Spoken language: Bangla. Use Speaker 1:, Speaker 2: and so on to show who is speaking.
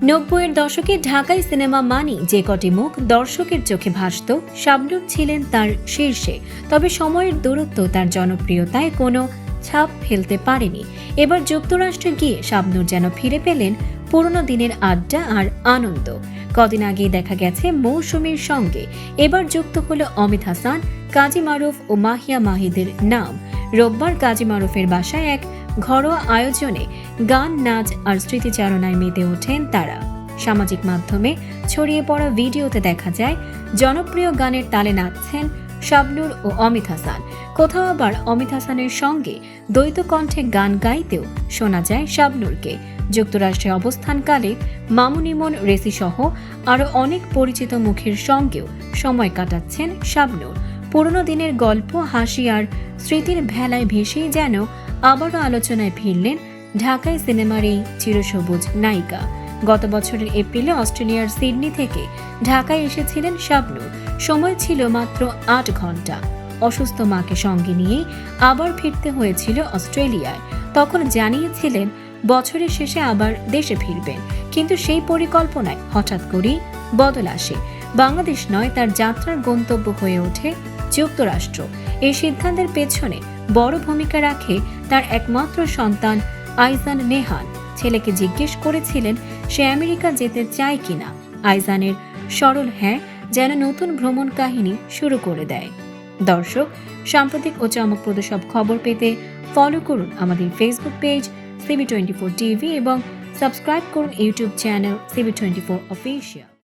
Speaker 1: 90-এর দশকে ঢাকাই সিনেমা মানি যে কটি মুখ দর্শকের চোখে ভাসত, শাবনূর ছিলেন তার শীর্ষে। তবে সময়ের দূরত্ব তার জনপ্রিয়তায় কোনো ছাপ ফেলতে পারেনি। এবার যুক্তরাষ্ট্রে গিয়ে শাবনূর যেন ফিরে পেলেন পুরনো দিনের আড্ডা আর আনন্দ। কদিন আগেই দেখা গেছে মৌসুমীর সঙ্গে এবার যুক্ত হলো অমিত হাসান, কাজী মারুফ ও মাহিয়া মাহিদের নাম। রোববার কাজী মারুফের বাসায় এক ঘরোয়া আয়োজনে গান, নাচ আর স্মৃতিচারণায় মেতে ওঠেন তারা। সামাজিক মাধ্যমে ছড়িয়ে পড়া ভিডিওতে দেখা যায় জনপ্রিয় গানের তালে নাচছেন শাবনূর ও অমিত হাসান। কোথাও আবার অমিত হাসানের সঙ্গে দ্বৈত কণ্ঠে গান গাইতেও শোনা যায় শাবনূরকে। যুক্তরাষ্ট্রে অবস্থানকালে মামুন ইমন, রেসি সহ আরও অনেক পরিচিত মুখের সঙ্গেও সময় কাটাচ্ছেন শাবনূর। পুরনো দিনের গল্প, হাসি আর স্মৃতির ভেলায় ভেসেই যেন আবারও আলোচনায় ফিরলেন ঢাকাই সিনেমার এই চিরসবুজ নায়িকা। গত বছরের এপ্রিলে অস্ট্রেলিয়ার সিডনি থেকে ঢাকায় এসেছিলেন শাবনূর। সময় ছিল মাত্র ৮ ঘন্টা। অসুস্থ মাকে সঙ্গে নিয়েই আবার ফিরতে হয়েছিল অস্ট্রেলিয়ায়। তখন জানিয়েছিলেন বছরের শেষে আবার দেশে ফিরবেন, কিন্তু সেই পরিকল্পনায় হঠাৎ করেই বদল আসে। বাংলাদেশ নয়, তার যাত্রার গন্তব্য হয়ে ওঠে যুক্তরাষ্ট্র। এই সিদ্ধান্তের পেছনে বড় ভূমিকা রাখে তার একমাত্র সন্তান আইজান নেহান। ছেলেকে জিজ্ঞেস করেছিলেন সে আমেরিকা যেতে চায় কিনা। আইজানের সরল হ্যাঁ যেন নতুন ভ্রমণ কাহিনী শুরু করে দেয়। দর্শক, সাম্প্রতিক ও চমকপ্রদ সব খবর পেতে ফলো করুন আমাদের ফেসবুক পেজ CB24 TV এবং সাবস্ক্রাইব করুন ইউটিউব চ্যানেল CB24 অফিসিয়াল।